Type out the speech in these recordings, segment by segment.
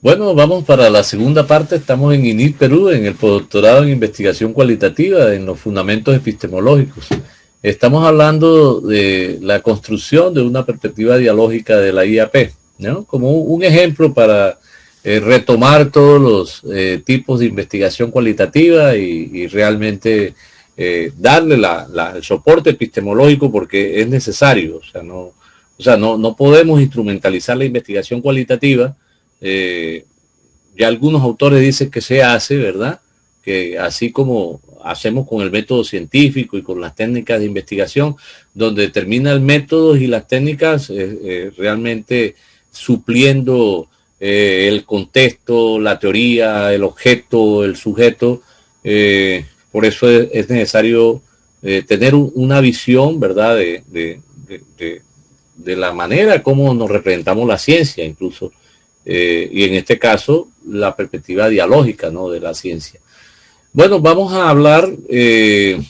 Bueno, vamos para la segunda parte. Estamos en INIT Perú, en el postdoctorado en investigación cualitativa, en los fundamentos epistemológicos. Estamos hablando de la construcción de una perspectiva dialógica de la IAP, ¿no? Como un ejemplo para retomar todos los tipos de investigación cualitativa y realmente darle el soporte epistemológico porque es necesario. No podemos instrumentalizar la investigación cualitativa. Ya algunos autores dicen que se hace, ¿verdad? Que así como hacemos con el método científico y con las técnicas de investigación, donde determina el método y las técnicas realmente supliendo el contexto, la teoría, el objeto, el sujeto. Por eso es necesario tener una visión, ¿verdad? De la manera como nos representamos la ciencia, incluso. Y en este caso, la perspectiva dialógica, ¿no? De la ciencia. Bueno, vamos a hablar de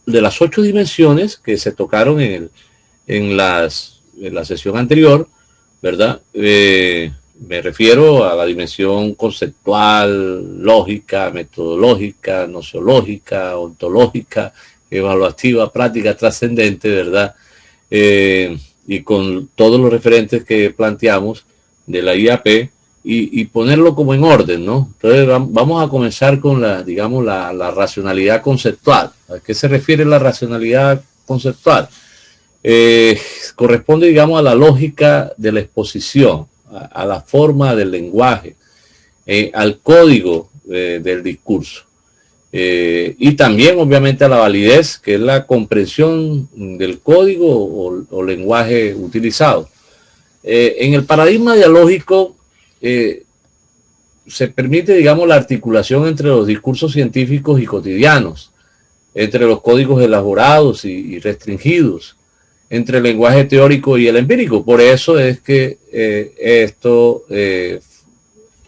las 8 dimensiones que se tocaron en la sesión anterior, ¿verdad? Me refiero a la dimensión conceptual, lógica, metodológica, nociológica, ontológica, evaluativa, práctica, trascendente, ¿verdad? Y con todos los referentes que planteamos de la IAP y ponerlo como en orden, ¿no? Entonces vamos a comenzar con la racionalidad conceptual. ¿A qué se refiere la racionalidad conceptual? Corresponde, digamos, a la lógica de la exposición, a la forma del lenguaje, al código del discurso. Y también, obviamente, a la validez, que es la comprensión del código o lenguaje utilizado. En el paradigma dialógico se permite, digamos, la articulación entre los discursos científicos y cotidianos, entre los códigos elaborados y restringidos, entre el lenguaje teórico y el empírico. Por eso es que esto,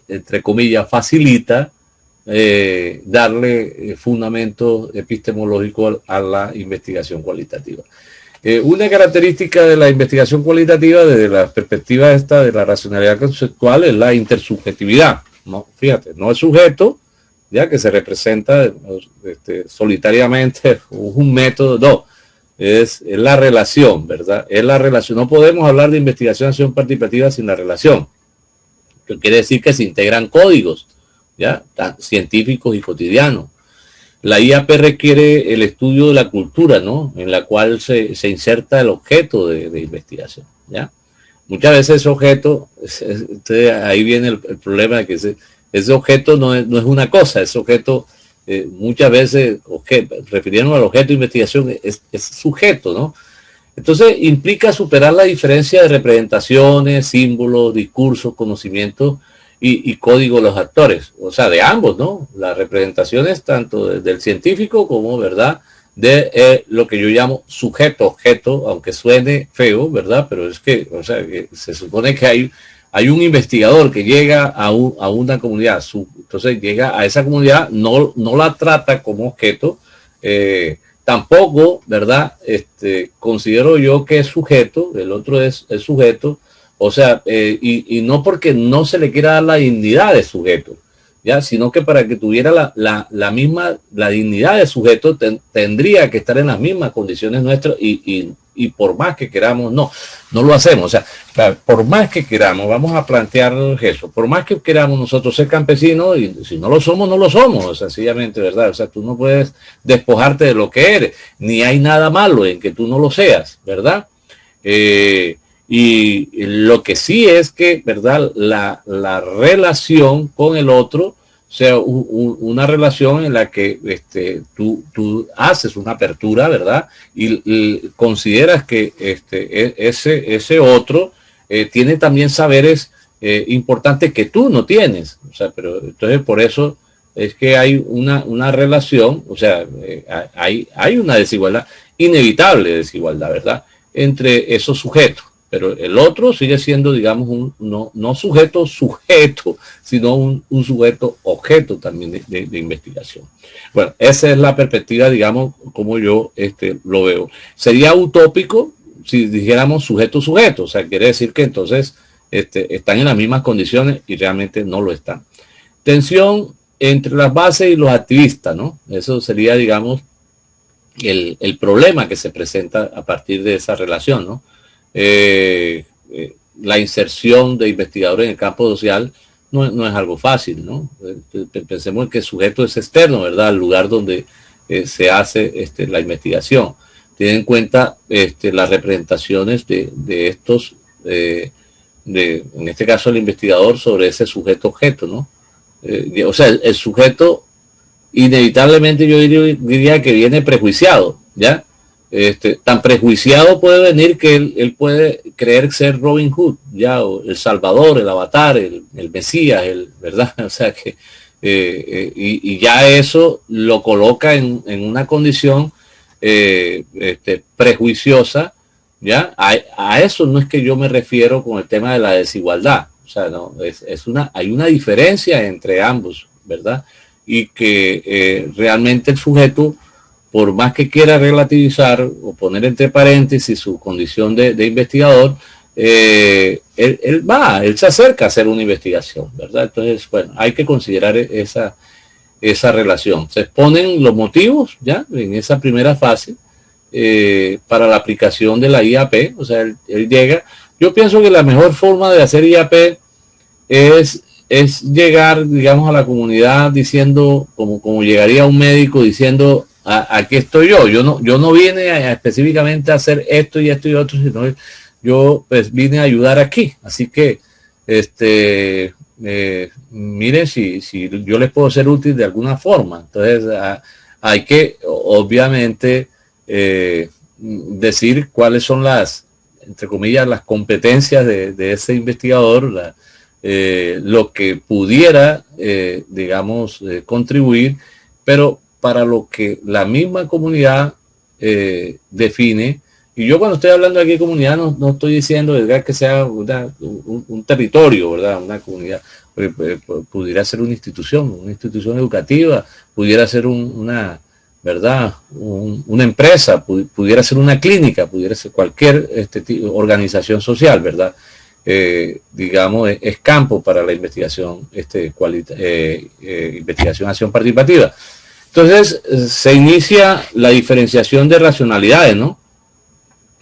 entre comillas, facilita darle fundamento epistemológico a la investigación cualitativa. Una característica de la investigación cualitativa desde la perspectiva de la racionalidad conceptual es la intersubjetividad, ¿no? Fíjate, no el sujeto, ya que se representa solitariamente un método, no, es la relación, ¿verdad? Es la relación. No podemos hablar de investigación participativa sin la relación, que quiere decir que se integran códigos, ya, científicos y cotidianos. La IAP requiere el estudio de la cultura, ¿no? En la cual se inserta el objeto de investigación, ¿ya? Muchas veces ese objeto, ahí viene el problema de que ese objeto no es una cosa, ese objeto muchas veces, refiriéndonos al objeto de investigación, es sujeto, ¿no? Entonces implica superar la diferencia de representaciones, símbolos, discursos, conocimientos y código de los actores, o sea, de ambos, ¿no? Las representaciones tanto del científico como, ¿verdad?, de lo que yo llamo sujeto-objeto, aunque suene feo, ¿verdad? Pero es que, o sea, que se supone que hay un investigador que llega a una comunidad, entonces llega a esa comunidad, no la trata como objeto, tampoco, ¿verdad? Considero yo que es sujeto, el otro es sujeto. O sea, y no porque no se le quiera dar la dignidad de sujeto, ¿ya? Sino que para que tuviera la dignidad de sujeto tendría que estar en las mismas condiciones nuestras y por más que queramos, no lo hacemos. O sea, por más que queramos, vamos a plantear eso, por más que queramos nosotros ser campesinos, y si no lo somos, no lo somos, sencillamente, ¿verdad? O sea, tú no puedes despojarte de lo que eres, ni hay nada malo en que tú no lo seas, ¿verdad? Y lo que sí es que, ¿verdad?, la relación con el otro sea una relación en la que tú haces una apertura, ¿verdad? Y consideras que ese otro tiene también saberes importantes que tú no tienes. O sea, pero entonces por eso es que hay una relación, o sea, hay una desigualdad, inevitable desigualdad, ¿verdad?, entre esos sujetos. Pero el otro sigue siendo, digamos, no sujeto, sino un sujeto objeto también de investigación. Bueno, esa es la perspectiva, digamos, como yo lo veo. Sería utópico si dijéramos sujeto, o sea, quiere decir que entonces están en las mismas condiciones y realmente no lo están. Tensión entre las bases y los activistas, ¿no? Eso sería, digamos, el problema que se presenta a partir de esa relación, ¿no? La inserción de investigadores en el campo social no es algo fácil, ¿no? Pensemos en que el sujeto es externo, ¿verdad? Al lugar donde se hace la investigación. Tienen en cuenta las representaciones de estos, en este caso el investigador, sobre ese sujeto objeto, ¿no? O sea, el sujeto inevitablemente yo diría que viene prejuiciado, ¿ya? Tan prejuiciado puede venir que él puede creer ser Robin Hood, ya, o el Salvador, el Avatar, el Mesías, ¿verdad? O sea que, y ya eso lo coloca en una condición prejuiciosa, ¿ya? A eso no es que yo me refiero con el tema de la desigualdad, o sea, no, hay una diferencia entre ambos, ¿verdad? Y que realmente el sujeto, por más que quiera relativizar o poner entre paréntesis su condición de investigador, él se acerca a hacer una investigación, ¿verdad? Entonces, bueno, hay que considerar esa relación. Se exponen los motivos, ya, en esa primera fase, para la aplicación de la IAP, o sea, él llega. Yo pienso que la mejor forma de hacer IAP es llegar, digamos, a la comunidad diciendo, como llegaría un médico diciendo, aquí estoy yo no vine específicamente a hacer esto y esto y otro, sino yo pues vine a ayudar aquí, así que miren si yo les puedo ser útil de alguna forma. Entonces hay que obviamente decir cuáles son las, entre comillas, las competencias de ese investigador, lo que pudiera, digamos, contribuir, pero para lo que la misma comunidad define. Y yo cuando estoy hablando aquí de comunidad no estoy diciendo, ¿verdad?, que sea un territorio, ¿verdad?, una comunidad. Pudiera ser una institución educativa, pudiera ser una, ¿verdad?, una empresa, pudiera ser una clínica, pudiera ser cualquier organización social, ¿verdad? Digamos, es campo para la investigación, investigación acción participativa. Entonces se inicia la diferenciación de racionalidades, ¿no?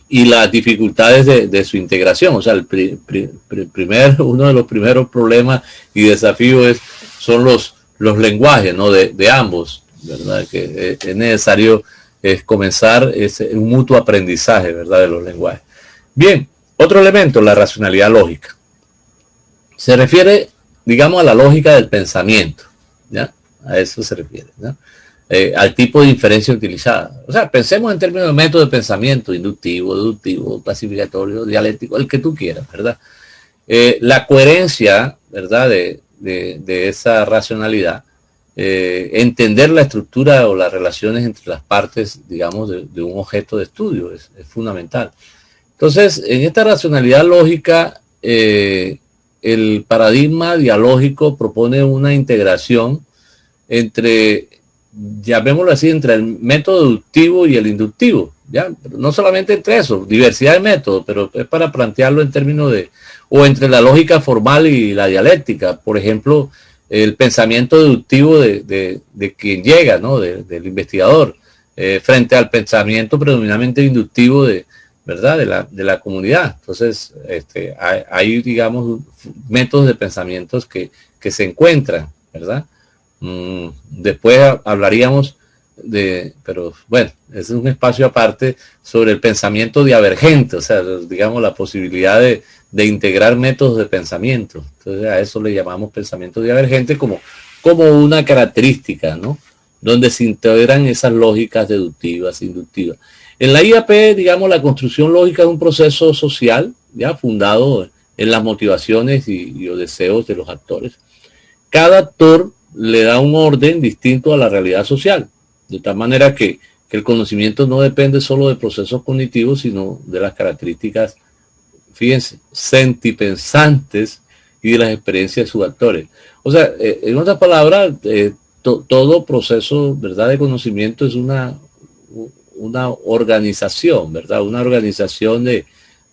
Y las dificultades de su integración. O sea, uno de los primeros problemas y desafíos son los lenguajes, ¿no? De ambos, ¿verdad? Que es necesario comenzar un mutuo aprendizaje, ¿verdad?, de los lenguajes. Bien, otro elemento, la racionalidad lógica. Se refiere, digamos, a la lógica del pensamiento, ¿ya? A eso se refiere, ¿no? Al tipo de inferencia utilizada. O sea, pensemos en términos de método de pensamiento, inductivo, deductivo, clasificatorio, dialéctico, el que tú quieras, ¿verdad? La coherencia, ¿verdad?, de esa racionalidad, entender la estructura o las relaciones entre las partes, digamos, de un objeto de estudio es fundamental. Entonces, en esta racionalidad lógica, el paradigma dialógico propone una integración entre, llamémoslo así, entre el método deductivo y el inductivo, ¿ya? No solamente entre eso, diversidad de métodos, pero es para plantearlo en términos o entre la lógica formal y la dialéctica. Por ejemplo, el pensamiento deductivo de quien llega, ¿no?, del investigador, frente al pensamiento predominantemente inductivo ¿verdad?, de la comunidad. Entonces, hay, digamos, métodos de pensamientos que se encuentran, ¿verdad? Después hablaríamos pero bueno, es un espacio aparte sobre el pensamiento divergente, o sea, digamos, la posibilidad de integrar métodos de pensamiento. Entonces, a eso le llamamos pensamiento divergente como una característica, ¿no?, donde se integran esas lógicas deductivas, inductivas. En la IAP, digamos, la construcción lógica es un proceso social, ya fundado en las motivaciones y los deseos de los actores. Cada actor le da un orden distinto a la realidad social, de tal manera que el conocimiento no depende solo de procesos cognitivos, sino de las características, fíjense, sentipensantes y de las experiencias de sus actores. O sea, en otras palabras, todo proceso, ¿verdad?, de conocimiento es una organización, ¿verdad?, una organización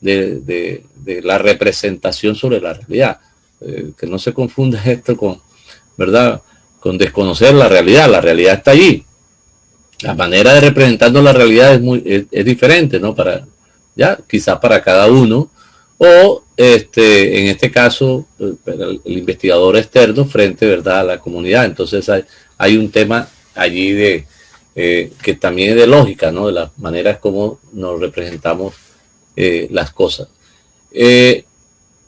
de la representación sobre la realidad. Que no se confunda esto con, ¿verdad?, con desconocer la realidad. La realidad está allí. La manera de representarnos la realidad es diferente, ¿no? Quizás para cada uno, o en este caso, el investigador externo frente, ¿verdad?, a la comunidad. Entonces hay un tema allí que también es de lógica, ¿no?, de las maneras como nos representamos las cosas.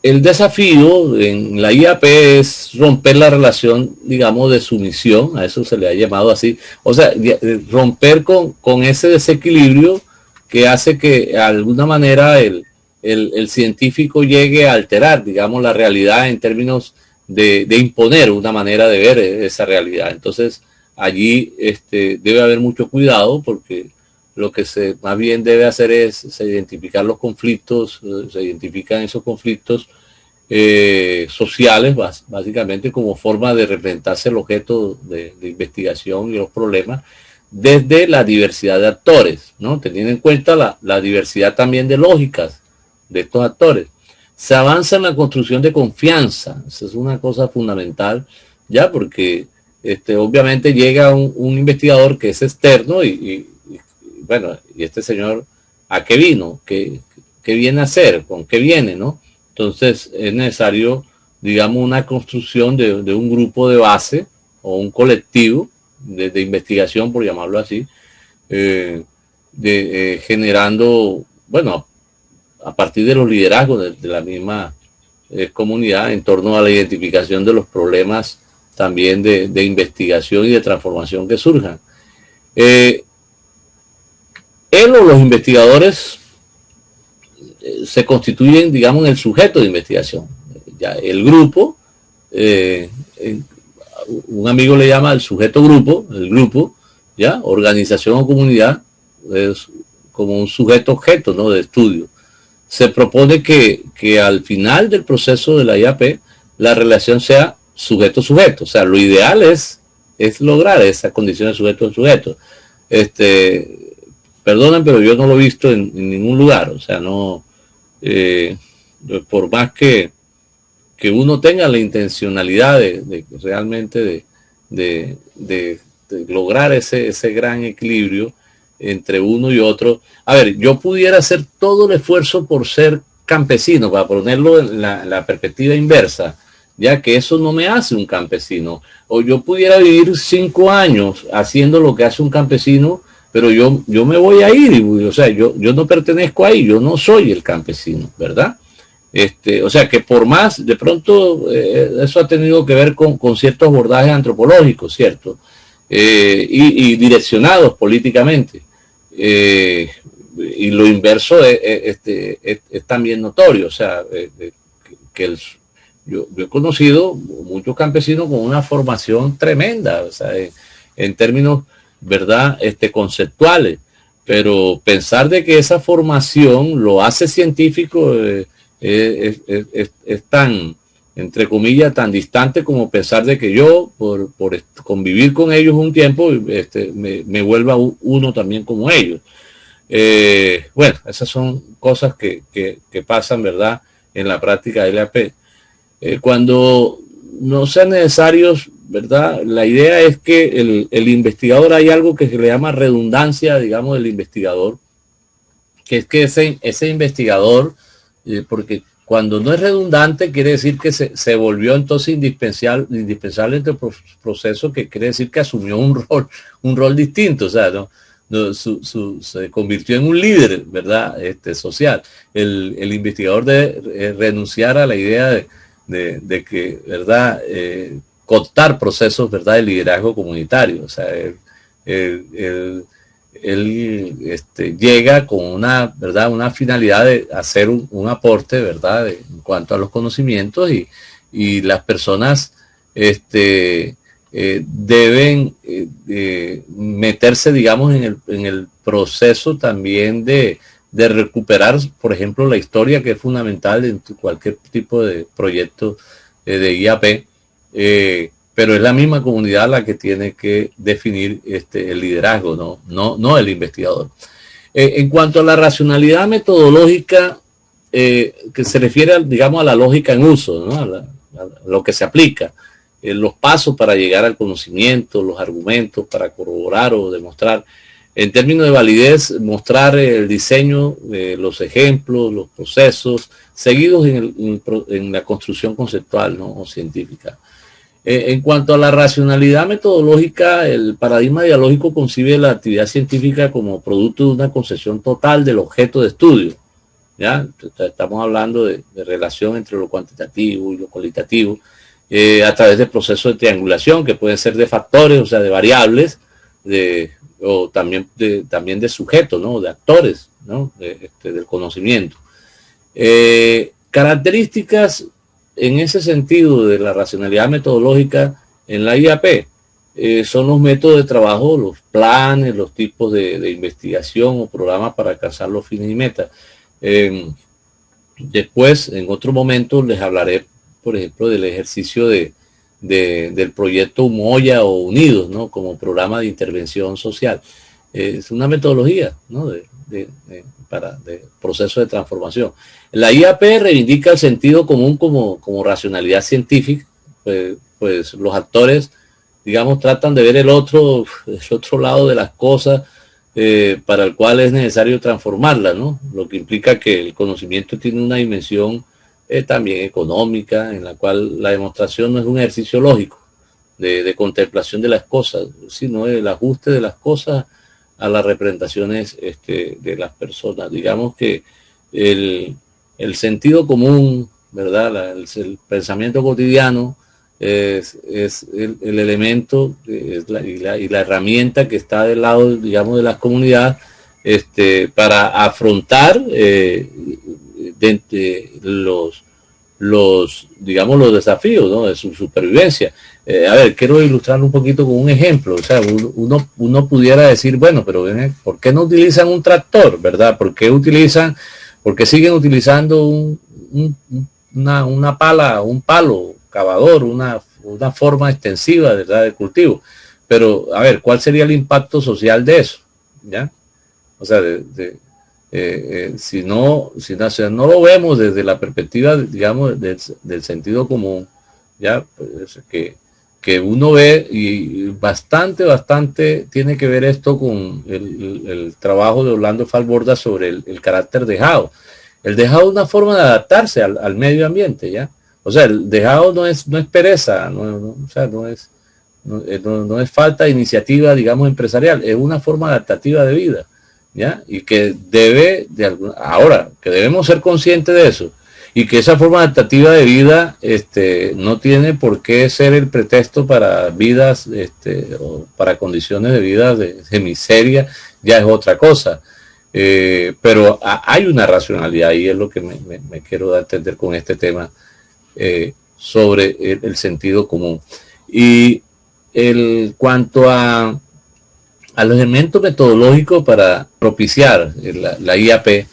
El desafío en la IAP es romper la relación, digamos, de sumisión, a eso se le ha llamado así, o sea, romper con ese desequilibrio que hace que de alguna manera el científico llegue a alterar, digamos, la realidad en términos de imponer una manera de ver esa realidad. Entonces, allí debe haber mucho cuidado, porque lo que más bien debe hacer es identificar los conflictos, se identifican esos conflictos sociales, básicamente como forma de representarse el objeto de investigación y los problemas desde la diversidad de actores, ¿no?, teniendo en cuenta la diversidad también de lógicas de estos actores. Se avanza en la construcción de confianza, esa es una cosa fundamental, ya, porque obviamente llega un investigador que es externo y bueno, y este señor, ¿a qué vino? ¿Qué viene a hacer? ¿Con qué viene, no? Entonces es necesario, digamos, una construcción de un grupo de base o un colectivo de investigación, por llamarlo así, generando, bueno, a partir de los liderazgos de la misma comunidad en torno a la identificación de los problemas también de investigación y de transformación que surjan. Él o los investigadores se constituyen, digamos, en el sujeto de investigación. Ya el grupo, un amigo le llama el sujeto grupo, el grupo, ya, organización o comunidad, es como un sujeto objeto, ¿no?, de estudio. Se propone que al final del proceso de la IAP la relación sea sujeto-sujeto. O sea, lo ideal es lograr esa condición de sujeto-sujeto. Perdonen, pero yo no lo he visto en ningún lugar. O sea, no, por más que uno tenga la intencionalidad de realmente de lograr ese gran equilibrio entre uno y otro. A ver, yo pudiera hacer todo el esfuerzo por ser campesino, para ponerlo en la perspectiva inversa, ya que eso no me hace un campesino. O yo pudiera vivir 5 años haciendo lo que hace un campesino, pero yo me voy a ir, o sea, yo no pertenezco ahí, yo no soy el campesino, ¿verdad? O sea, que por más, de pronto, eso ha tenido que ver con ciertos abordajes antropológicos, ¿cierto? Y direccionados políticamente. Y lo inverso es también notorio, o sea, yo he conocido muchos campesinos con una formación tremenda, o sea, en términos, ¿verdad?, conceptuales, pero pensar de que esa formación lo hace científico es tan, entre comillas, tan distante como pensar de que yo, por convivir con ellos un tiempo, me vuelva uno también como ellos. Bueno, esas son cosas que pasan, ¿verdad?, en la práctica del IAP. Cuando no sean necesarios, ¿verdad?, la idea es que el investigador, hay algo que se le llama redundancia, digamos, del investigador, que es que ese investigador, porque cuando no es redundante quiere decir que se volvió entonces indispensable entre proceso, que quiere decir que asumió un rol distinto, o sea, se convirtió en un líder, ¿verdad?, social. El investigador debe renunciar a la idea de que, ¿verdad?, cooptar procesos, ¿verdad?, de liderazgo comunitario. O sea, él llega con una finalidad de hacer un aporte, ¿verdad?, en cuanto a los conocimientos, y las personas deben meterse, digamos, en el proceso también de recuperar, por ejemplo, la historia, que es fundamental en cualquier tipo de proyecto de IAP, pero es la misma comunidad la que tiene que definir el liderazgo, no el investigador. En cuanto a la racionalidad metodológica, que se refiere, digamos, a la lógica en uso, ¿no? A lo que se aplica, los pasos para llegar al conocimiento, los argumentos para corroborar o demostrar. En términos de validez, mostrar el diseño, los ejemplos, los procesos seguidos en la construcción conceptual, ¿no? O científica. En cuanto a la racionalidad metodológica, el paradigma dialógico concibe la actividad científica como producto de una concepción total del objeto de estudio. ¿Ya? Estamos hablando de relación entre lo cuantitativo y lo cualitativo, a través de procesos de triangulación que pueden ser de factores, o sea, de variables, o también de sujetos, ¿no? De actores, ¿no? Del conocimiento. Características en ese sentido de la racionalidad metodológica en la IAP son los métodos de trabajo, los planes, los tipos de investigación o programas para alcanzar los fines y metas. Después, en otro momento, les hablaré, por ejemplo, del ejercicio del proyecto Umoya o Unidos, ¿no? Como programa de intervención social. Es una metodología, ¿no? de proceso de transformación. La IAP reivindica el sentido común como racionalidad científica, pues los actores, digamos, tratan de ver el otro lado de las cosas, para el cual es necesario transformarla, ¿no? Lo que implica que el conocimiento tiene una dimensión también económica, en la cual la demostración no es un ejercicio lógico de contemplación de las cosas, sino el ajuste de las cosas a las representaciones de las personas. Digamos que el sentido común, ¿verdad? El pensamiento cotidiano es el elemento y la herramienta que está del lado, digamos, de las comunidades para afrontar los desafíos, ¿no? De su supervivencia. A ver, quiero ilustrarlo un poquito con un ejemplo. O sea, uno pudiera decir, bueno, pero ¿por qué no utilizan un tractor, verdad? ¿Por qué siguen utilizando una pala, un palo cavador, una forma extensiva, ¿verdad?, de cultivo? Pero, a ver, ¿cuál sería el impacto social de eso? ¿Ya? O sea, si no lo vemos desde la perspectiva, digamos, del sentido común, ya, pues, que uno ve, y bastante tiene que ver esto con el trabajo de Orlando Falborda sobre el carácter dejado. El dejado es una forma de adaptarse al medio ambiente, ¿ya? O sea, el dejado no es pereza, o sea, no es falta de iniciativa, digamos, empresarial, es una forma adaptativa de vida, ¿ya? Y que debemos ser conscientes de eso, y que esa forma adaptativa de vida no tiene por qué ser el pretexto para vidas, o para condiciones de vida de miseria, ya es otra cosa. Pero hay una racionalidad, y es lo que me quiero dar a entender con este tema, sobre el sentido común. Y cuanto a los elementos metodológicos para propiciar la IAP,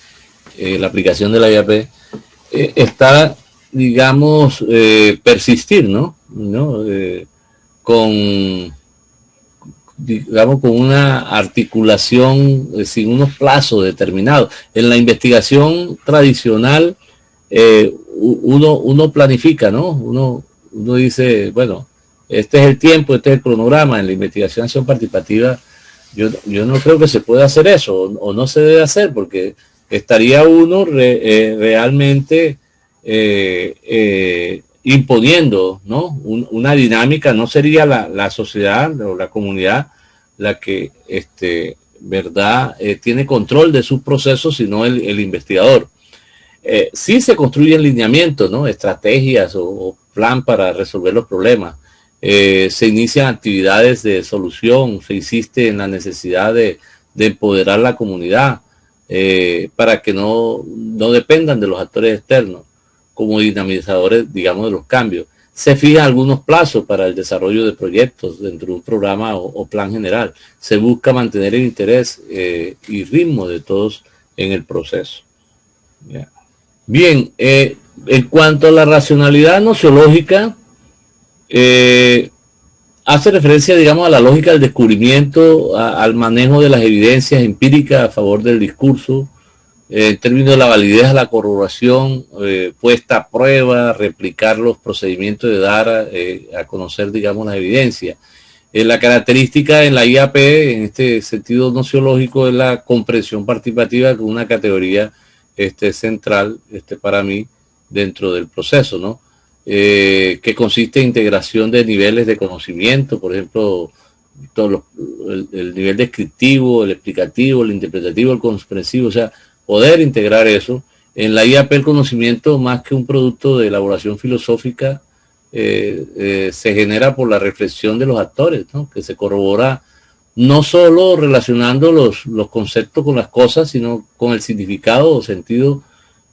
la aplicación de la IAP, está, digamos, persistir, ¿no? Con una articulación sin unos plazos determinados. En la investigación tradicional, uno planifica, ¿no? Uno dice, bueno, este es el tiempo, este es el cronograma. En la investigación acción participativa, yo no creo que se pueda hacer eso, o no se debe hacer, porque estaría uno realmente imponiendo, ¿no? Una dinámica. No sería la sociedad o la comunidad la que verdad tiene control de sus procesos, sino el investigador. Sí se construyen lineamientos, ¿no? Estrategias o plan para resolver los problemas. Se inician actividades de solución, se insiste en la necesidad de empoderar la comunidad para que no dependan de los actores externos como dinamizadores, digamos, de los cambios. Se fijan algunos plazos para el desarrollo de proyectos dentro de un programa o plan general. Se busca mantener el interés y ritmo de todos en el proceso. Yeah. Bien, en cuanto a la racionalidad nociológica, hace referencia, digamos, a la lógica del descubrimiento, al manejo de las evidencias empíricas a favor del discurso, en términos de la validez de la corroboración, puesta a prueba, replicar los procedimientos de dar a conocer, digamos, las evidencias. La característica en la IAP, en este sentido nociológico, es la comprensión participativa como una categoría central para mí dentro del proceso, ¿no? Que consiste en integración de niveles de conocimiento, por ejemplo, el nivel descriptivo, el explicativo, el interpretativo, el comprensivo, o sea, poder integrar eso. En la IAP el conocimiento, más que un producto de elaboración filosófica, se genera por la reflexión de los actores, ¿no? Que se corrobora no solo relacionando los conceptos con las cosas, sino con el significado o sentido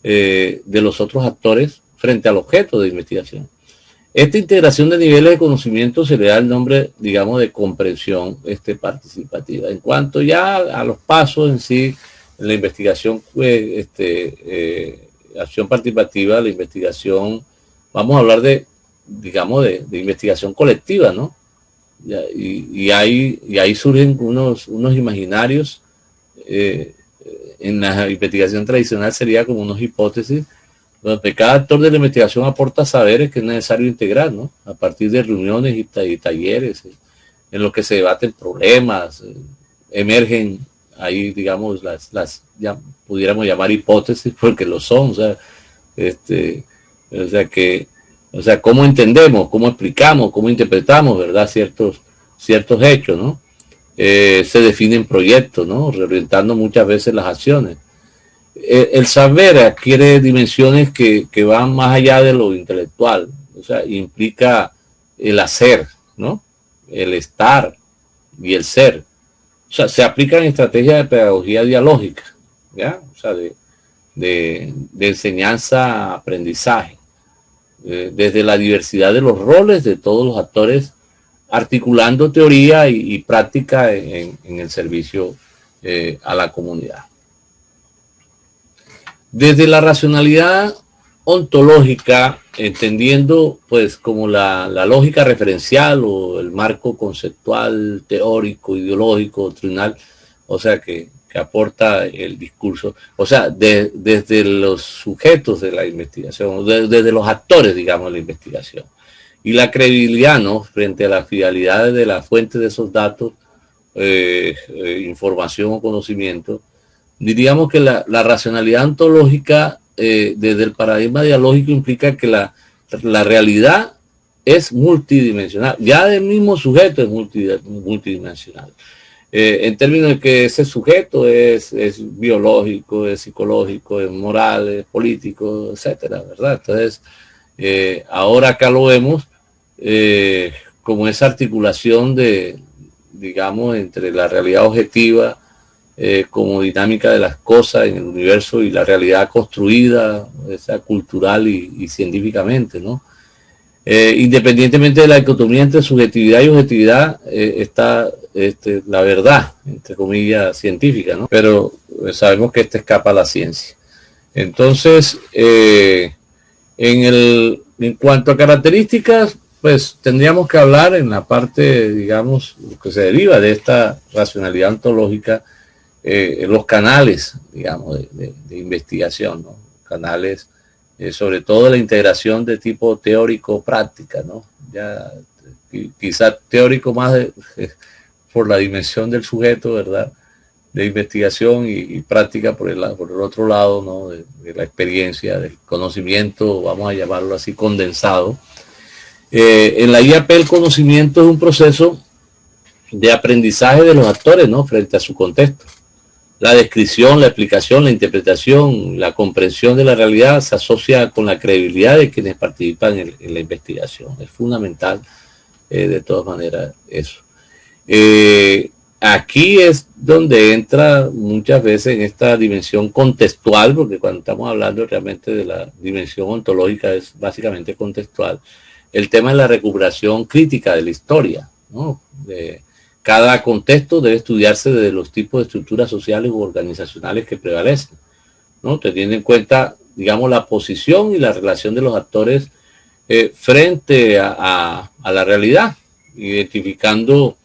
de los otros actores frente al objeto de investigación. Esta integración de niveles de conocimiento se le da el nombre, digamos, de comprensión participativa. En cuanto ya a los pasos en sí, en la investigación, acción participativa, la investigación, vamos a hablar de, digamos, de investigación colectiva, ¿no? Y ahí surgen unos imaginarios. En la investigación tradicional sería como unas hipótesis, donde cada actor de la investigación aporta saberes que es necesario integrar, ¿no? A partir de reuniones y talleres, en los que se debaten problemas, emergen ahí, digamos, ya pudiéramos llamar hipótesis, porque lo son, o sea, cómo entendemos, cómo explicamos, cómo interpretamos, ¿verdad? Ciertos hechos, ¿no? Se definen proyectos, ¿no? Reorientando muchas veces las acciones. El saber adquiere dimensiones que van más allá de lo intelectual, o sea, implica el hacer, ¿no? El estar y el ser. O sea, se aplican estrategias de pedagogía dialógica, ¿ya? O sea, de enseñanza, aprendizaje, desde la diversidad de los roles de todos los actores, articulando teoría y práctica en el servicio a la comunidad. Desde la racionalidad ontológica, entendiendo pues como la lógica referencial o el marco conceptual, teórico, ideológico, doctrinal, o sea, que aporta el discurso, o sea, desde los sujetos de la investigación, desde los actores, digamos, de la investigación. Y la credibilidad, ¿no? Frente a la fidelidad de la fuente de esos datos, información o conocimiento, diríamos que la racionalidad ontológica desde el paradigma dialógico implica que la realidad es multidimensional. Ya del mismo sujeto es multidimensional. En términos de que ese sujeto es biológico, es psicológico, es moral, es político, etcétera, ¿verdad? Entonces, ahora acá lo vemos como esa articulación digamos, entre la realidad objetiva, como dinámica de las cosas en el universo y la realidad construida, esa cultural y científicamente, ¿no? Independientemente de la dicotomía entre subjetividad y objetividad, está la verdad, entre comillas, científica, ¿no? Pero sabemos que escapa a la ciencia. Entonces, en cuanto a características, pues tendríamos que hablar en la parte, digamos, que se deriva de esta racionalidad ontológica, los canales, digamos, de investigación, ¿no? Canales, sobre todo la integración de tipo teórico-práctica, ¿no? Ya quizá teórico más por la dimensión del sujeto, ¿verdad? De investigación y práctica por el otro lado, ¿no? De la experiencia, del conocimiento, vamos a llamarlo así, condensado. En la IAP el conocimiento es un proceso de aprendizaje de los actores, ¿no? Frente a su contexto. La descripción, la explicación, la interpretación, la comprensión de la realidad se asocia con la credibilidad de quienes participan en la investigación. Es fundamental, de todas maneras, eso. Aquí es donde entra muchas veces en esta dimensión contextual, porque cuando estamos hablando realmente de la dimensión ontológica es básicamente contextual, el tema de la recuperación crítica de la historia, ¿no? Cada contexto debe estudiarse desde los tipos de estructuras sociales u organizacionales que prevalecen, ¿no? Teniendo en cuenta, digamos, la posición y la relación de los actores frente a la realidad, identificando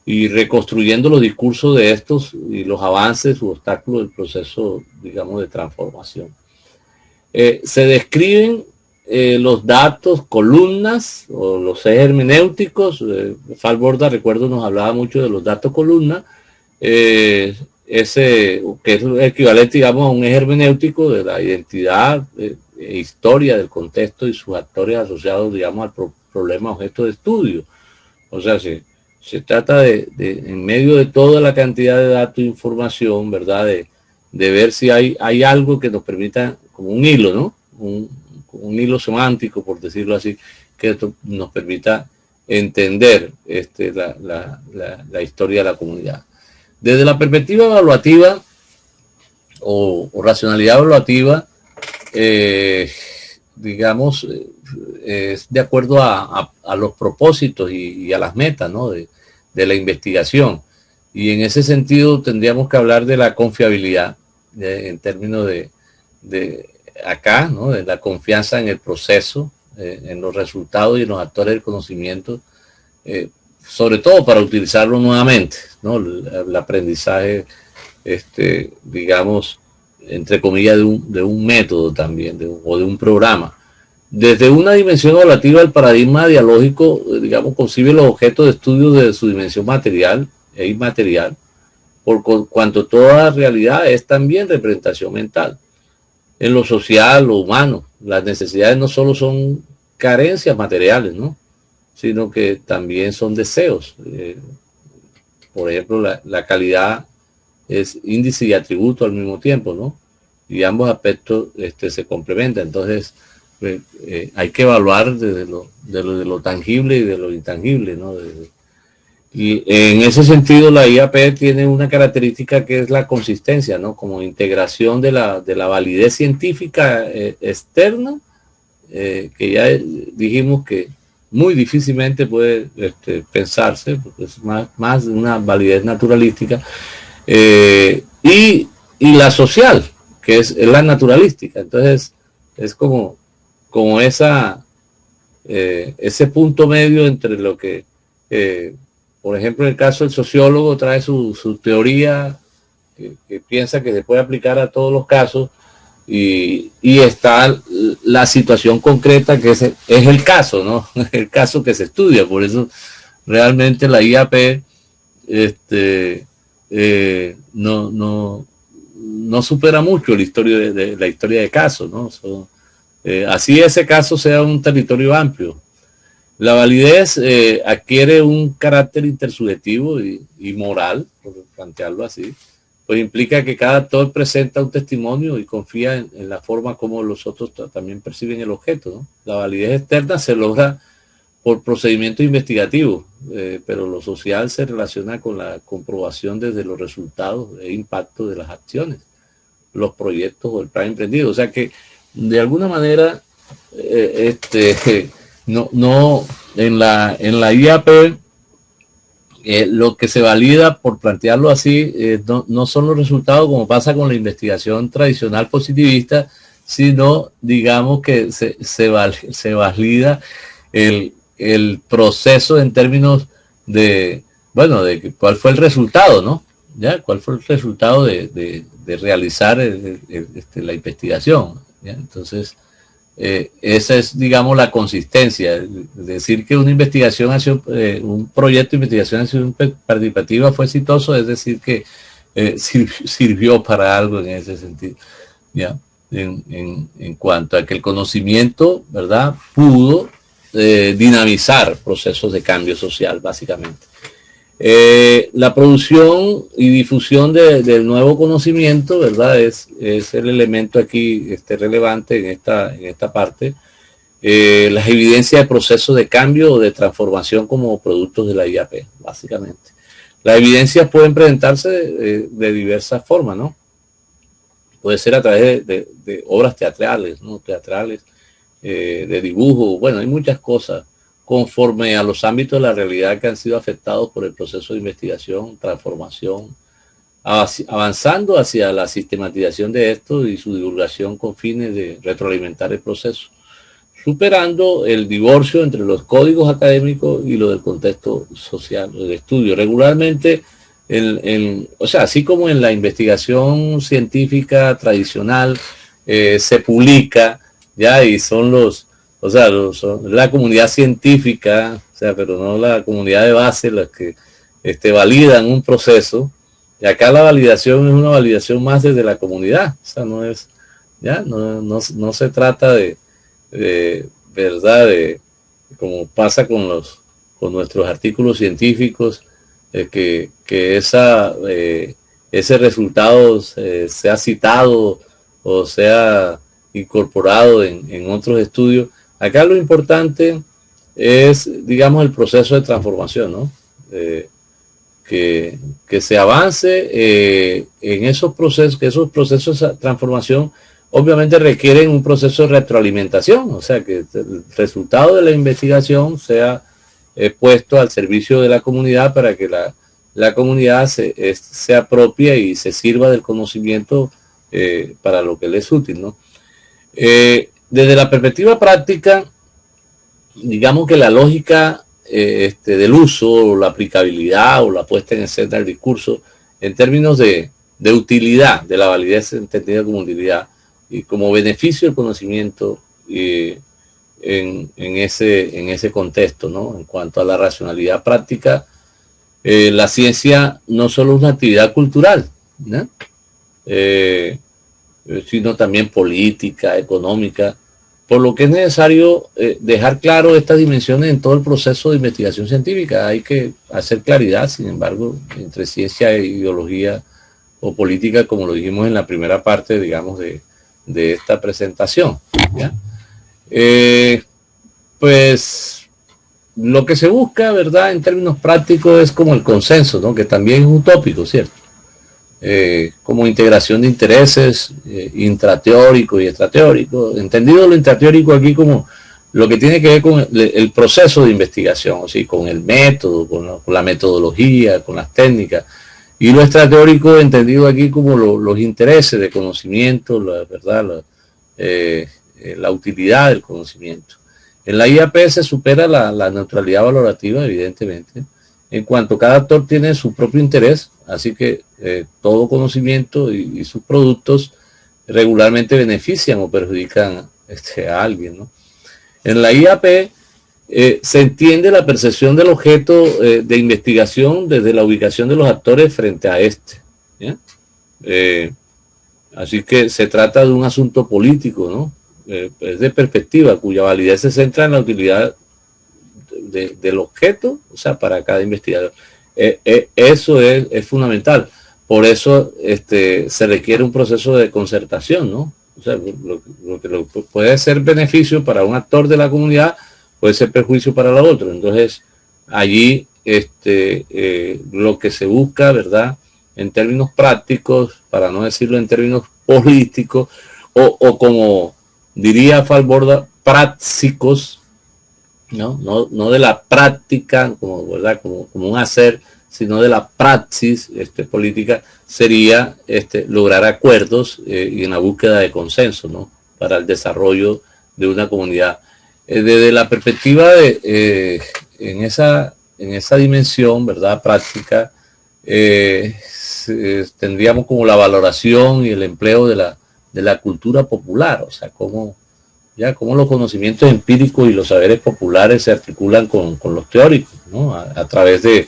y reconstruyendo los discursos de estos y los avances u obstáculos del proceso, digamos, de transformación. Se describen los datos, columnas o los ejes hermenéuticos. Falborda, recuerdo, nos hablaba mucho de los datos columna, ese que es el equivalente, digamos, a un eje hermenéutico de la identidad e historia del contexto y sus actores asociados, digamos, al problema objeto de estudio. O sea, se trata de, en medio de toda la cantidad de datos e información, ¿verdad?, de ver si hay algo que nos permita, como un hilo, ¿no? Un hilo semántico, por decirlo así, que nos permita entender la historia de la comunidad. Desde la perspectiva evaluativa o racionalidad evaluativa, digamos, es de acuerdo a los propósitos y a las metas, ¿no?, de la investigación. Y en ese sentido tendríamos que hablar de la confiabilidad, en términos de acá, ¿no?, de la confianza en el proceso, en los resultados y en los actores del conocimiento, sobre todo para utilizarlo nuevamente, ¿no?, el aprendizaje, digamos, entre comillas, de un método también, o de un programa. Desde una dimensión evaluativa, el paradigma dialógico, digamos, concibe los objetos de estudio de su dimensión material e inmaterial, por cuanto toda realidad es también representación mental. En lo social, lo humano, las necesidades no solo son carencias materiales, ¿no?, sino que también son deseos. Por ejemplo, la calidad es índice y atributo al mismo tiempo, ¿no? Y ambos aspectos se complementan. Entonces, hay que evaluar desde lo tangible y de lo intangible, ¿no? Y en ese sentido la IAP tiene una característica que es la consistencia, ¿no?, como integración de la validez científica externa, que ya dijimos que muy difícilmente puede pensarse, porque es más de una validez naturalística, y la social, que es la naturalística. Entonces es como ese punto medio entre lo que, por ejemplo, en el caso del sociólogo trae su teoría que piensa que se puede aplicar a todos los casos, y está la situación concreta que es el caso, ¿no? El caso que se estudia. Por eso realmente la IAP no supera mucho la historia de casos, ¿no? Así ese caso sea un territorio amplio. La validez adquiere un carácter intersubjetivo y moral, por plantearlo así, pues implica que cada actor presenta un testimonio y confía en la forma como los otros también perciben el objeto, ¿no? La validez externa se logra por procedimientos investigativos, pero lo social se relaciona con la comprobación desde los resultados e impacto de las acciones, los proyectos o el plan emprendido. O sea que, de alguna manera, en la IAP, lo que se valida, por plantearlo así, no son los resultados como pasa con la investigación tradicional positivista, sino, digamos, que se valida el proceso en términos de, bueno, de cuál fue el resultado, ¿no? ¿Ya? ¿Cuál fue el resultado de realizar la investigación? ¿Ya? Entonces, esa es, digamos, la consistencia. Decir que una investigación, un proyecto de investigación en acción participativa fue exitoso, es decir, que sirvió para algo en ese sentido, ¿ya? En cuanto a que el conocimiento, ¿verdad?, pudo dinamizar procesos de cambio social, básicamente. La producción y difusión del nuevo conocimiento, ¿verdad?, es el elemento aquí relevante en esta parte. Las evidencias de procesos de cambio o de transformación como productos de la IAP, básicamente. Las evidencias pueden presentarse de diversas formas, ¿no? Puede ser a través de obras teatrales, ¿no? De dibujo. Bueno, hay muchas cosas conforme a los ámbitos de la realidad que han sido afectados por el proceso de investigación, transformación, avanzando hacia la sistematización de esto y su divulgación con fines de retroalimentar el proceso. superando el divorcio entre los códigos académicos y lo del contexto social del estudio. Regularmente, o sea, así como en la investigación científica tradicional se publica, ya, y son son la comunidad científica, o sea, pero no la comunidad de base, las que validan un proceso. Y acá la validación es una validación más desde la comunidad, o sea, no es, ya, no se trata de verdad, como pasa con nuestros artículos científicos, que ese resultado sea citado o sea incorporado en otros estudios. Acá lo importante es, digamos, el proceso de transformación, ¿no? Que se avance en esos procesos, que esos procesos de transformación obviamente requieren un proceso de retroalimentación, o sea, que el resultado de la investigación sea puesto al servicio de la comunidad para que la comunidad se apropie y se sirva del conocimiento para lo que le es útil, ¿no? Desde la perspectiva práctica, digamos que la lógica del uso, la aplicabilidad o la puesta en escena del discurso en términos de utilidad, de la validez entendida como utilidad y como beneficio del conocimiento en ese contexto, ¿no? En cuanto a la racionalidad práctica, la ciencia no solo es una actividad cultural, ¿no? Sino también política, económica, por lo que es necesario dejar claro estas dimensiones en todo el proceso de investigación científica. Hay que hacer claridad, sin embargo, entre ciencia e ideología o política, como lo dijimos en la primera parte, digamos, de esta presentación, ¿ya? Pues lo que se busca, ¿verdad?, en términos prácticos es como el consenso, ¿no?, que también es utópico, ¿cierto? Como integración de intereses intrateórico y extrateórico, entendido lo intrateórico aquí como lo que tiene que ver con el proceso de investigación, o sea, con el método, con la metodología, con las técnicas, y lo extrateórico entendido aquí como los intereses de conocimiento, la verdad, la utilidad del conocimiento. En la IAP se supera la neutralidad valorativa, evidentemente, en cuanto cada actor tiene su propio interés, así que todo conocimiento y sus productos regularmente benefician o perjudican a alguien, ¿no? En la IAP se entiende la percepción del objeto de investigación desde la ubicación de los actores frente a este, ¿ya? Así que se trata de un asunto político, ¿no? Es de perspectiva, cuya validez se centra en la utilidad del objeto, o sea, para cada investigador. Eso es fundamental. Por eso se requiere un proceso de concertación, ¿no? O sea, lo que puede ser beneficio para un actor de la comunidad puede ser perjuicio para la otra. Entonces, allí lo que se busca, ¿verdad?, en términos prácticos, para no decirlo en términos políticos, o como diría Falborda, prácticos, no de la práctica, como, ¿verdad?, como un hacer, sino de la praxis política, sería lograr acuerdos y en la búsqueda de consenso, ¿no?, para el desarrollo de una comunidad. Desde la perspectiva en esa dimensión, ¿verdad?, práctica, tendríamos como la valoración y el empleo de la cultura popular, o sea, cómo los conocimientos empíricos y los saberes populares se articulan con los teóricos, ¿no?, a través de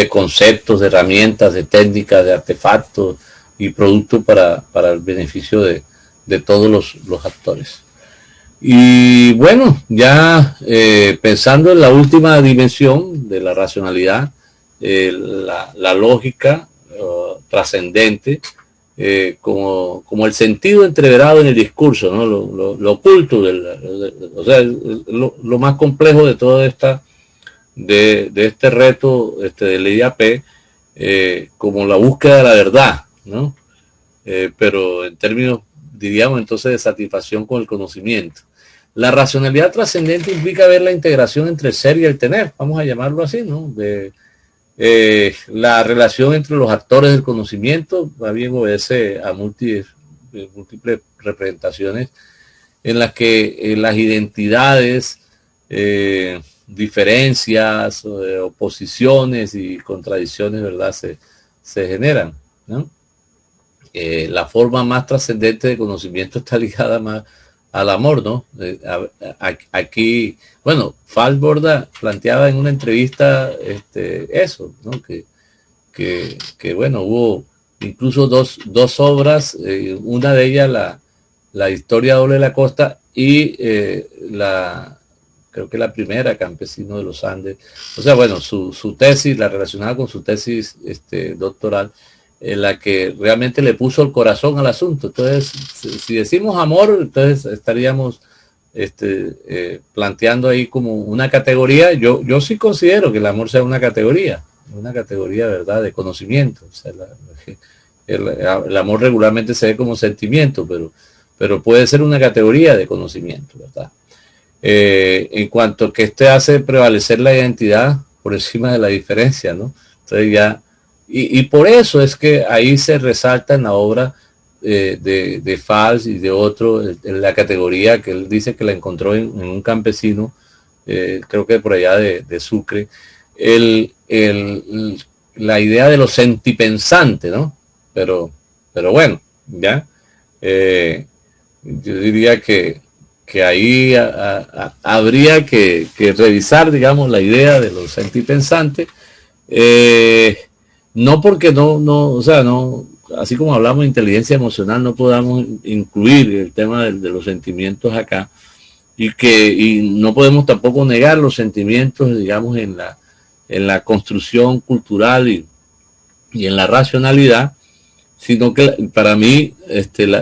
conceptos, de herramientas, de técnicas, de artefactos y productos para el beneficio de todos los actores. Y bueno, ya pensando en la última dimensión de la racionalidad, la lógica trascendente, como el sentido entreverado en el discurso, ¿no?, lo oculto, o sea, lo más complejo de toda de este reto del IAP, como la búsqueda de la verdad, ¿no? Pero en términos, diríamos entonces, de satisfacción con el conocimiento. La racionalidad trascendente implica ver la integración entre el ser y el tener, vamos a llamarlo así, ¿no? La relación entre los actores del conocimiento, más bien obedece a múltiples representaciones en las que las identidades, diferencias, oposiciones y contradicciones, ¿verdad?, se generan, ¿no? La forma más trascendente de conocimiento está ligada más al amor, ¿no? Aquí, bueno, Falsborda planteaba en una entrevista eso, ¿no? Que bueno, hubo incluso dos obras, una de ellas la historia doble de la costa y creo que la primera, Campesino de los Andes. O sea, bueno, su tesis, la relacionada con su tesis doctoral, en la que realmente le puso el corazón al asunto. Entonces, si decimos amor, entonces estaríamos planteando ahí como una categoría. Yo sí considero que el amor sea una categoría, ¿verdad?, de conocimiento. O sea, el amor regularmente se ve como sentimiento, pero puede ser una categoría de conocimiento, ¿verdad? En cuanto que hace prevalecer la identidad por encima de la diferencia, ¿no? Entonces ya, y por eso es que ahí se resalta en la obra de Fals y de otro, en la categoría que él dice que la encontró en un campesino, creo que por allá de Sucre, la idea de lo sentipensante, ¿no? Pero bueno, ya, yo diría que ahí habría que revisar, digamos, la idea de lo sentipensante, no porque o sea, no, así como hablamos de inteligencia emocional, no podamos incluir el tema de los sentimientos acá, y no podemos tampoco negar los sentimientos, digamos, en la construcción cultural y en la racionalidad, sino que para mí,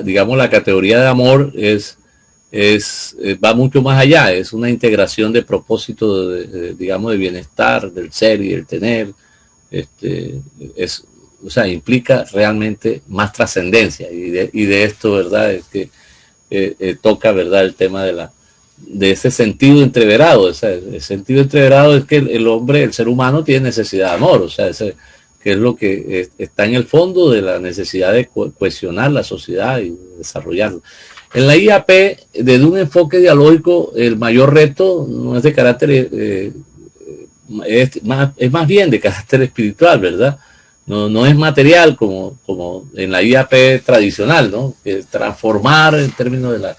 digamos, la categoría de amor va mucho más allá, es una integración de propósito, digamos, de bienestar, del ser y del tener, o sea, implica realmente más trascendencia, y de esto, ¿verdad?, es que toca, ¿verdad?, el tema de ese sentido entreverado. O sea, el sentido entreverado es que el hombre, el ser humano, tiene necesidad de amor, o sea, que es lo que está en el fondo de la necesidad de cohesionar la sociedad y desarrollarlo. En la IAP, desde un enfoque dialógico, el mayor reto no es de carácter, es más bien de carácter espiritual, ¿verdad? No es material como en la IAP tradicional, ¿no? Transformar en términos de las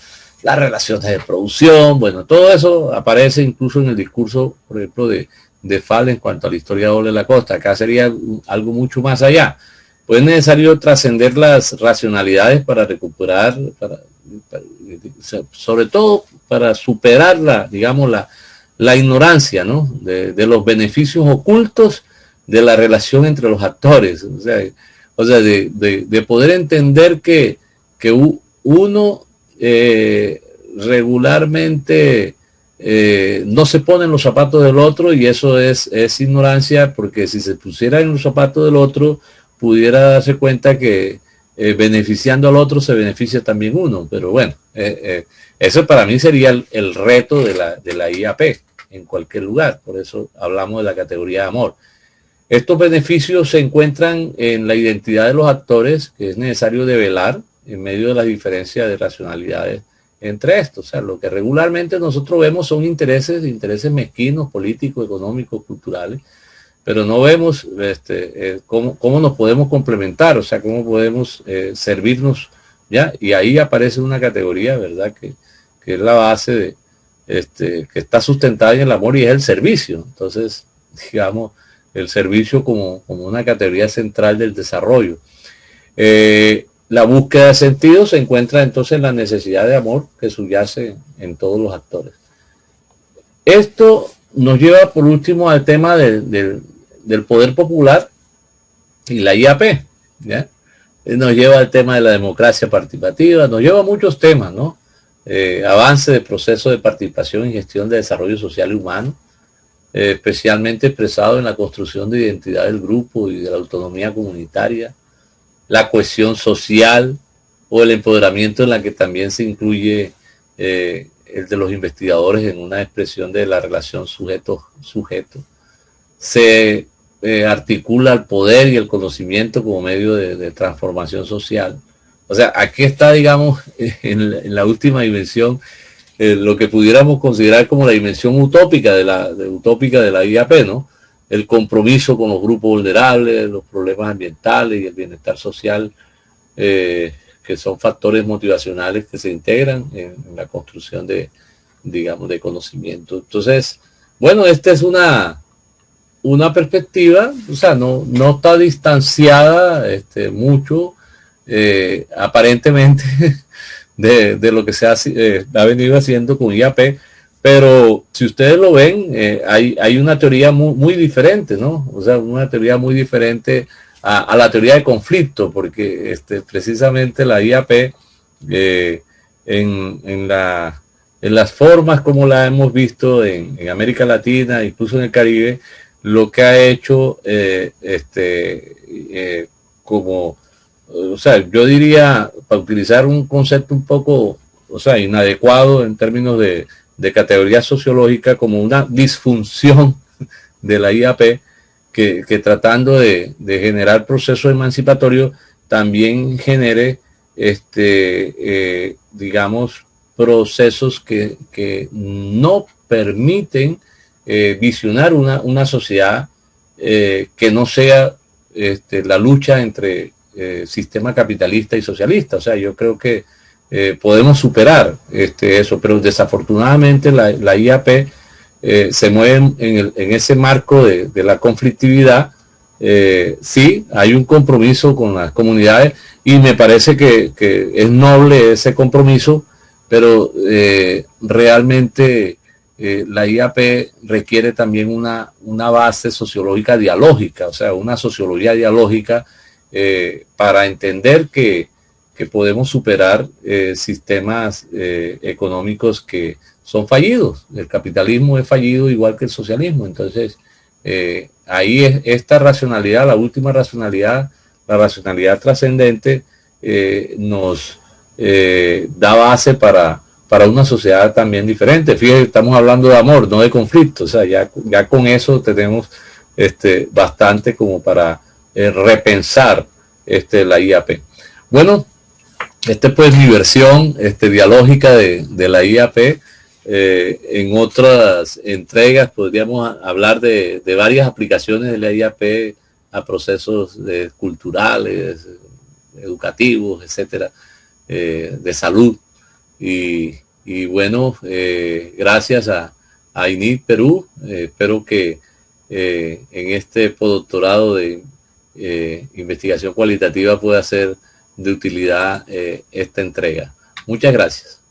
relaciones de producción, bueno, todo eso aparece incluso en el discurso, por ejemplo, de Fall en cuanto a la historia doble de la costa. Acá sería algo mucho más allá. Pues es necesario trascender las racionalidades para recuperar, sobre todo para superar la ignorancia, ¿no?, de los beneficios ocultos de la relación entre los actores. O sea, de poder entender que uno regularmente no se pone en los zapatos del otro, y eso es ignorancia, porque si se pusiera en los zapatos del otro, pudiera darse cuenta que beneficiando al otro se beneficia también uno. Pero bueno, eso para mí sería el reto de la IAP en cualquier lugar. Por eso hablamos de la categoría de amor. Estos beneficios se encuentran en la identidad de los actores, que es necesario develar en medio de las diferencias de racionalidades entre estos. O sea, lo que regularmente nosotros vemos son intereses mezquinos, políticos, económicos, culturales, pero no vemos cómo nos podemos complementar, o sea, cómo podemos servirnos, ¿ya? Y ahí aparece una categoría, ¿verdad?, que es la base que está sustentada en el amor, y es el servicio. Entonces, digamos, el servicio como una categoría central del desarrollo. La búsqueda de sentido se encuentra entonces en la necesidad de amor que subyace en todos los actores. Esto nos lleva por último al tema del poder popular y la IAP, ¿ya? Nos lleva al tema de la democracia participativa, nos lleva a muchos temas, ¿no? Avance de proceso de participación y gestión de desarrollo social y humano, especialmente expresado en la construcción de identidad del grupo y de la autonomía comunitaria, la cohesión social o el empoderamiento, en la que también se incluye el de los investigadores en una expresión de la relación sujeto-sujeto. Se articula el poder y el conocimiento como medio de transformación social. O O sea, aquí está, digamos, en la última dimensión, lo que pudiéramos considerar como la dimensión utópica de la IAP, ¿no? El compromiso con los grupos vulnerables, los problemas ambientales y el bienestar social, que son factores motivacionales que se integran en la construcción de, digamos, de conocimiento. Entonces, bueno, esta es una perspectiva, o sea, no está distanciada mucho, aparentemente, de lo que ha venido haciendo con IAP, pero si ustedes lo ven, hay una teoría muy diferente, ¿no? O sea, una teoría muy diferente a la teoría de conflicto, porque precisamente la IAP, en las formas como la hemos visto en América Latina, incluso en el Caribe, lo que ha hecho, como, o sea, yo diría, para utilizar un concepto un poco, o sea, inadecuado en términos de categoría sociológica, como una disfunción de la IAP, que tratando de generar procesos emancipatorios, también genere, digamos, procesos que no permiten visionar una sociedad que no sea la lucha entre sistema capitalista y socialista. O sea, yo creo que podemos superar eso, pero desafortunadamente la IAP se mueve en ese marco de la conflictividad. Sí, hay un compromiso con las comunidades y me parece que es noble ese compromiso, pero realmente la IAP requiere también una base sociológica dialógica, o sea, una sociología dialógica para entender que podemos superar sistemas económicos que son fallidos. El capitalismo es fallido igual que el socialismo. Entonces, ahí es esta racionalidad, la última racionalidad, la racionalidad trascendente, nos da base para una sociedad también diferente. Fíjense, estamos hablando de amor, no de conflicto. O sea, ya con eso tenemos bastante como para repensar la IAP. Bueno, pues mi versión dialógica de la IAP. En otras entregas podríamos hablar de varias aplicaciones de la IAP a procesos culturales, educativos, etcétera, de salud. Y bueno, gracias a INIT Perú, espero que en este postdoctorado de investigación cualitativa pueda ser de utilidad esta entrega. Muchas gracias.